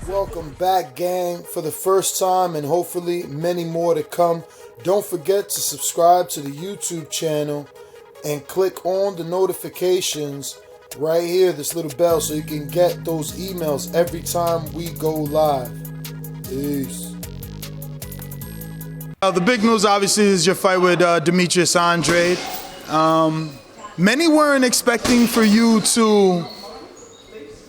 Welcome back, gang, for the first time and hopefully many more to come. Don't forget to subscribe to the YouTube channel and click on the notifications right here, this little bell, so you can get those emails every time we go live. Peace. The big news, obviously, is your fight with Demetrius Andrade. Many weren't expecting for you to,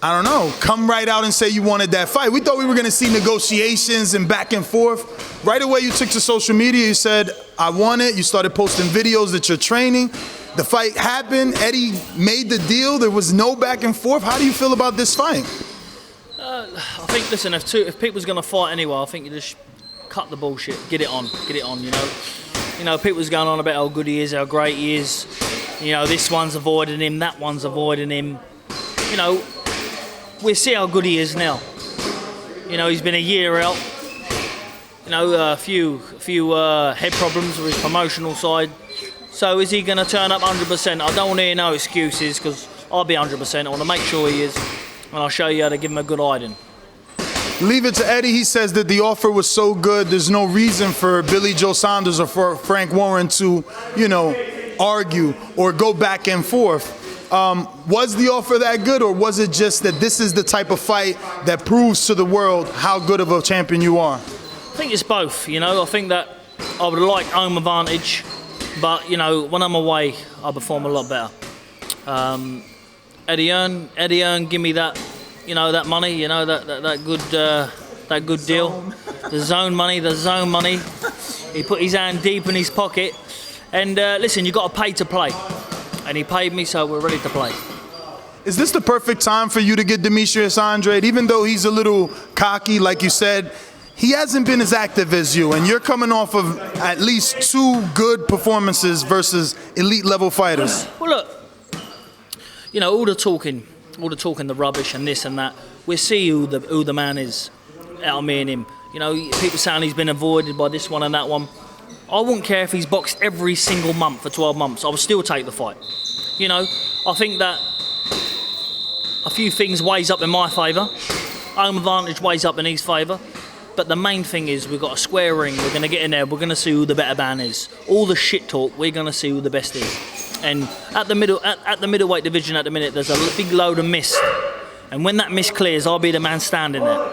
I don't know, come right out and say you wanted that fight. We thought we were going to see negotiations and back and forth. Right away, you took to social media. You said, I want it. You started posting videos that you're training. The fight happened. Eddie made the deal. There was no back and forth. How do you feel about this fight? I think, listen, if people's going to fight anyway, I think you just cut the bullshit. Get it on, you know. You know, people's going on about how good he is, how great he is. You know, this one's avoiding him, that one's avoiding him. You know, we'll see how good he is now. You know, he's been a year out. You know, a few head problems with his promotional side. So is he going to turn up 100%? I don't want to hear no excuses, because I'll be 100%. I want to make sure he is, and I'll show you how to give him a good hiding. Leave it to Eddie. He says that the offer was so good, there's no reason for Billy Joe Saunders or for Frank Warren to, you know, argue or go back and forth. Was the offer that good, or was it just that this is the type of fight that proves to the world how good of a champion you are? I think it's both, you know. I think that I would like home advantage, but, you know, when I'm away, I perform a lot better. Eddie Earn, give me that, you know, that money, you know, that good deal. The zone money. He put his hand deep in his pocket. And listen, you got to pay to play. And he paid me, so we're ready to play. Is this the perfect time for you to get Demetrius Andrade? Even though he's a little cocky, like you said, he hasn't been as active as you, and you're coming off of at least 2 good performances versus elite level fighters. Well, look, you know, all the talking, the rubbish and this and that, we'll see who the man is out of me and him. You know, people saying he's been avoided by this one and that one. I wouldn't care if he's boxed every single month for 12 months. I would still take the fight. You know, I think that a few things weighs up in my favour. Home advantage weighs up in his favour. But the main thing is we've got a square ring. We're going to get in there. We're going to see who the better man is. All the shit talk, we're going to see who the best is. And at the middleweight division at the minute, there's a big load of mist. And when that mist clears, I'll be the man standing there.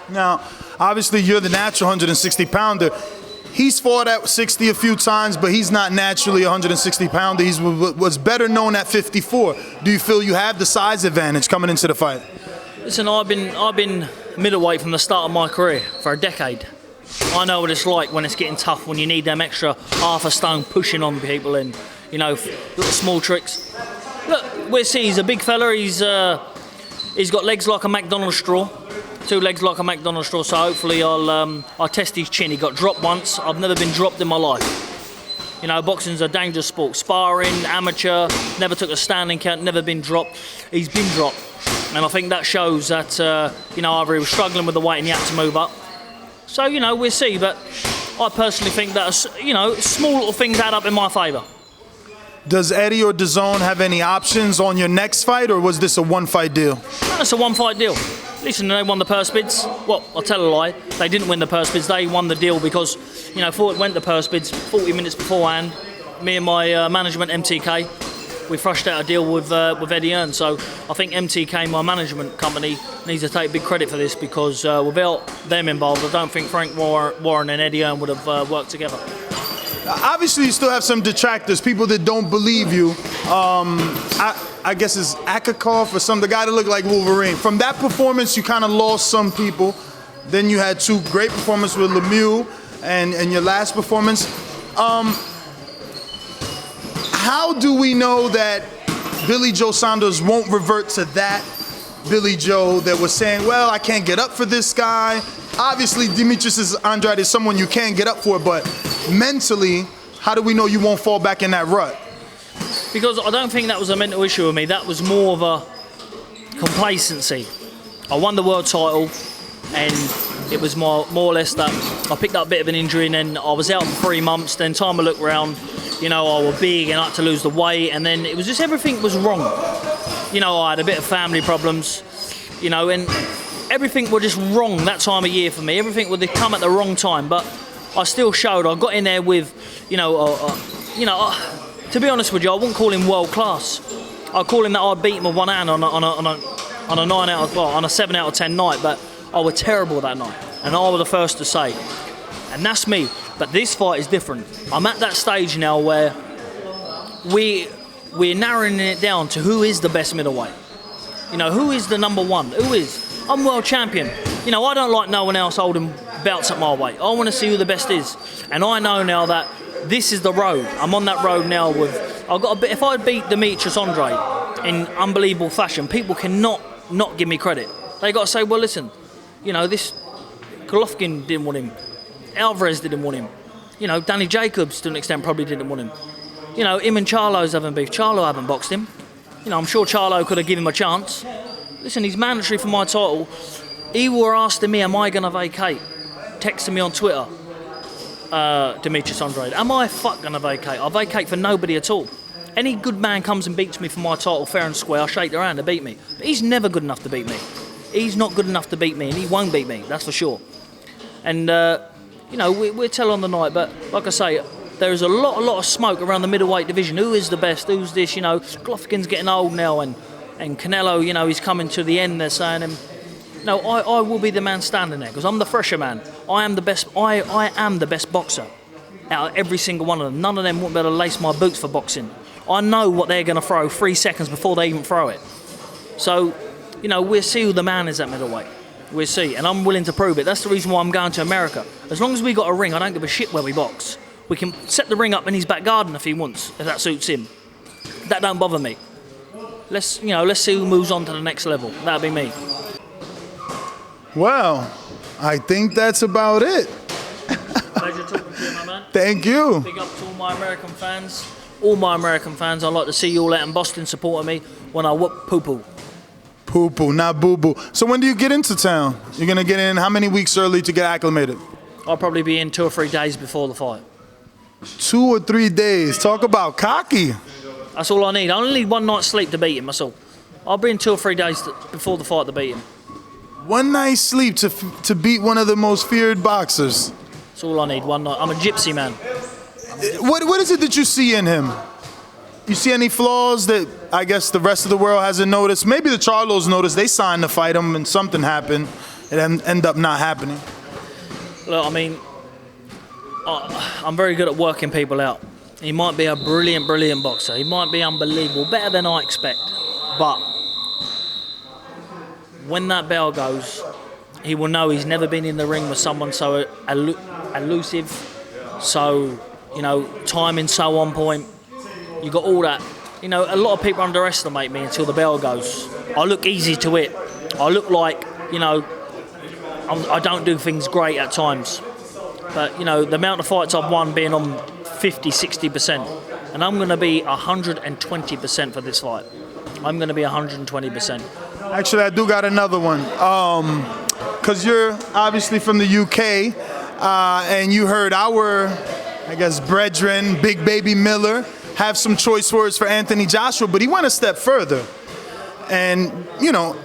Now, obviously, you're the natural 160-pounder. He's fought at 60 a few times, but he's not naturally a 160-pounder. He was better known at 54. Do you feel you have the size advantage coming into the fight? Listen, I've been middleweight from the start of my career for a decade. I know what it's like when it's getting tough, when you need them extra half a stone pushing on people and, you know, little small tricks. Look, we'll see. He's a big fella. He's got legs like a McDonald's straw. 2 legs like a McDonald's straw, so hopefully I'll test his chin. He got dropped once. I've never been dropped in my life. You know, boxing's a dangerous sport. Sparring, amateur, never took a standing count, never been dropped. He's been dropped. And I think that shows that, you know, either he was struggling with the weight and he had to move up. So, you know, we'll see. But I personally think that, you know, small little things add up in my favour. Does Eddie or DAZN have any options on your next fight, or was this a one-fight deal? No, it's a one-fight deal. Listen, they won the purse bids. Well, I'll tell a lie. They didn't win the purse bids. They won the deal because, you know, before it went to purse bids, 40 minutes beforehand, me and my management, MTK, we thrashed out a deal with Eddie Earn. So I think MTK, my management company, needs to take big credit for this because without them involved, I don't think Frank Warren and Eddie Earn would have worked together. Obviously, you still have some detractors, people that don't believe you. I guess it's Akakov or the guy that looked like Wolverine. From that performance, you kind of lost some people. Then you had 2 great performances with Lemieux and your last performance. How do we know that Billy Joe Saunders won't revert to that Billy Joe that was saying, well, I can't get up for this guy? Obviously, Demetrius Andrade is someone you can get up for, but mentally, how do we know you won't fall back in that rut? Because I don't think that was a mental issue with me. That was more of a complacency. I won the world title, and it was more or less that I picked up a bit of an injury, and then I was out for 3 months. Then time I looked around, you know, I was big and I had to lose the weight, and then it was just everything was wrong. You know, I had a bit of family problems. And everything was just wrong that time of year for me. Everything would come at the wrong time, but I still showed. I got in there with, to be honest with you, I wouldn't call him world class. I'd call him that I beat him with one hand on a 7 out of 10 night, but I was terrible that night, and I was the first to say. And that's me. But this fight is different. I'm at that stage now where we're narrowing it down to who is the best middleweight. Who is the number one? Who is? I'm world champion. I don't like no one else holding belts at my weight. I want to see who the best is. And I know now that this is the road. I'm on that road now if I beat Demetrius Andrade in unbelievable fashion, people cannot not give me credit. They got to say, well, listen, this Golovkin didn't want him. Alvarez didn't want him. Danny Jacobs, to an extent, probably didn't want him. Him and Charlo's having beef. Charlo haven't boxed him. I'm sure Charlo could have given him a chance. Listen, he's mandatory for my title. He were asking me, am I going to vacate? Texting me on Twitter, Demetrius Andrade. Am I going to vacate? I'll vacate for nobody at all. Any good man comes and beats me for my title fair and square, I'll shake their hand to beat me. But he's never good enough to beat me. He's not good enough to beat me, and he won't beat me, that's for sure. And, we're tell on the night, but like I say, there is a lot of smoke around the middleweight division. Who is the best? Who's this? Golovkin's getting old now, and Canelo, he's coming to the end. They're saying him. No, I will be the man standing there because I'm the fresher man. I am the best. I am the best boxer out of every single one of them. None of them won't be able to lace my boots for boxing. I know what they're going to throw 3 seconds before they even throw it. So, we'll see who the man is at middleweight. We'll see, and I'm willing to prove it. That's the reason why I'm going to America. As long as we got a ring, I don't give a shit where we box. We can set the ring up in his back garden if he wants, if that suits him. That don't bother me. Let's see who moves on to the next level. That'll be me. Well, I think that's about it. Pleasure talking to you, my man. Thank you. Big up to all my American fans. All my American fans. I'd like to see you all out in Boston supporting me when I whoop poo-poo. Poo-poo, not boo-boo. So when do you get into town? You're going to get in how many weeks early to get acclimated? I'll probably be in 2 or 3 days before the fight. 2 or 3 days. Talk about cocky. That's all I need. I only need 1 night's sleep to beat him, that's all. I'll be in 2 or 3 days before the fight to beat him. 1 night's sleep to beat one of the most feared boxers. That's all I need, 1 night. I'm a gypsy man. What is it that you see in him? You see any flaws that I guess the rest of the world hasn't noticed? Maybe the Charlos noticed. They signed to fight him and something happened. It ended up not happening. Look, I'm very good at working people out. He might be a brilliant boxer. He might be unbelievable, better than I expect. But when that bell goes, he will know he's never been in the ring with someone so elusive, so, timing so on point. You got all that. A lot of people underestimate me until the bell goes. I look easy to hit. I look like, I don't do things great at times. But, the amount of fights I've won being on 50, 60%. And I'm going to be 120% for this fight. I'm going to be 120%. Actually, I do got another one. Because you're obviously from the UK, and you heard our, brethren, Big Baby Miller, have some choice words for Anthony Joshua, but he went a step further. And,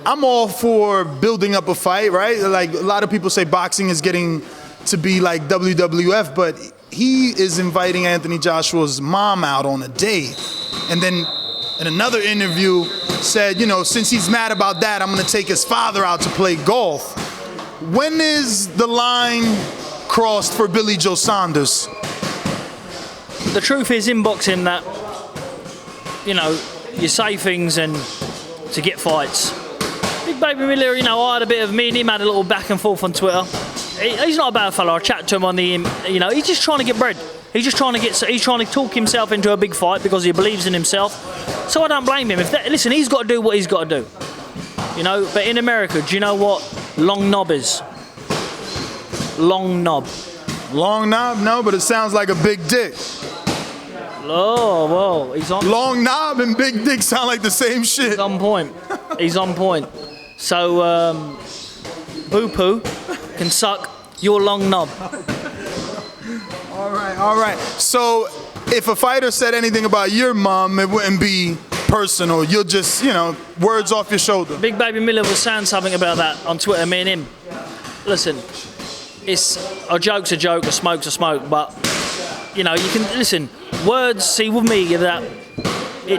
I'm all for building up a fight, right? Like, a lot of people say boxing is getting to be like WWF, but he is inviting Anthony Joshua's mom out on a date. And then in another interview said, since he's mad about that, I'm going to take his father out to play golf. When is the line crossed for Billy Joe Saunders? The truth is in boxing that, you say things and to get fights. Big Baby Miller, I had a bit of me and him had a little back and forth on Twitter. He's not a bad fella. I chat to him on the, he's just trying to get bread. He's trying to talk himself into a big fight because he believes in himself. So I don't blame him. Listen, he's got to do what he's got to do. But in America, do you know what long knob is? Long knob. Long knob? No, but it sounds like a big dick. Oh, well, he's on. Long knob and big dick sound like the same shit. He's on point. He's on point. So, Boo-Poo can suck your long knob. All right. So, if a fighter said anything about your mom, it wouldn't be personal. You'll just, words off your shoulder. Big Baby Miller was saying something about that on Twitter, me and him. Listen, a joke's a joke, a smoke's a smoke, but, you can, listen, words, see, with me,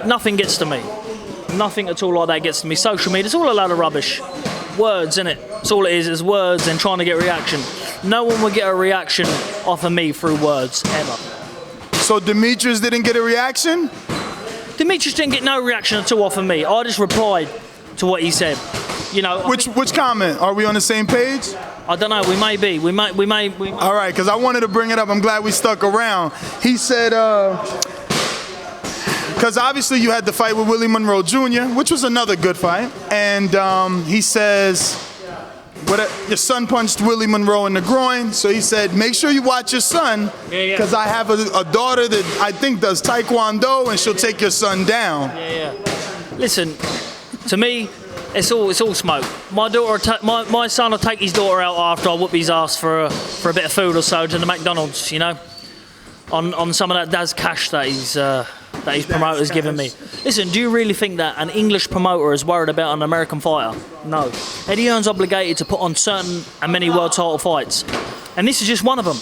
nothing gets to me. Nothing at all like that gets to me. Social media, it's all a load of rubbish. Words, innit? That's all it is words and trying to get reaction. No one will get a reaction off of me through words, ever. So Demetrius didn't get a reaction? Demetrius didn't get no reaction at all off of me. I just replied to what he said. Which comment? Are we on the same page? I don't know. We may be. We may. All right, because I wanted to bring it up. I'm glad we stuck around. He said, because obviously you had the fight with Willie Monroe Jr., which was another good fight. And he says, your son punched Willie Monroe in the groin. So he said, make sure you watch your son, because I have a daughter that I think does Taekwondo, and she'll take your son down. Yeah. Listen, to me, it's all smoke. My my son will take his daughter out after I whoop his ass for a bit of food or so to the McDonald's, on some of that Daz cash that his promoter's given me. Listen, do you really think that an English promoter is worried about an American fighter? No. Eddie Hearn's obligated to put on certain and many world title fights, and this is just one of them.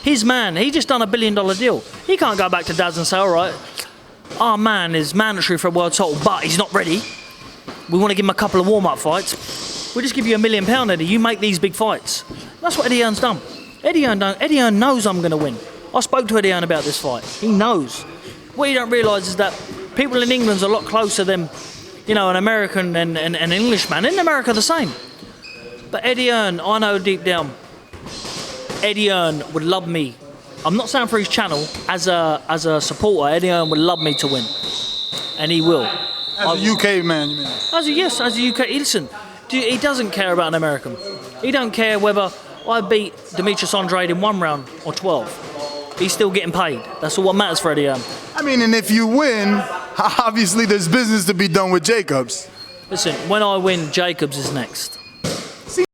His man, he just done $1 billion deal. He can't go back to Daz and say, all right, our man is mandatory for a world title, but he's not ready. We want to give him a couple of warm-up fights. We'll just give you £1 million, Eddie. You make these big fights. That's what Eddie Hearn's done. Eddie Hearn knows I'm going to win. I spoke to Eddie Hearn about this fight. He knows. What you don't realise is that people in England's a lot closer than, an American and an Englishman. In America, the same. But Eddie Hearn, I know deep down, Eddie Hearn would love me. I'm not saying for his channel. As a supporter, Eddie Hearn would love me to win. And he will. As a UK man, you mean? As a UK. Listen, he doesn't care about an American. He don't care whether I beat Demetrius Andrade in 1 round or 12. He's still getting paid. That's all what matters for Eddie Hearn. And if you win, obviously there's business to be done with Jacobs. Listen, when I win, Jacobs is next.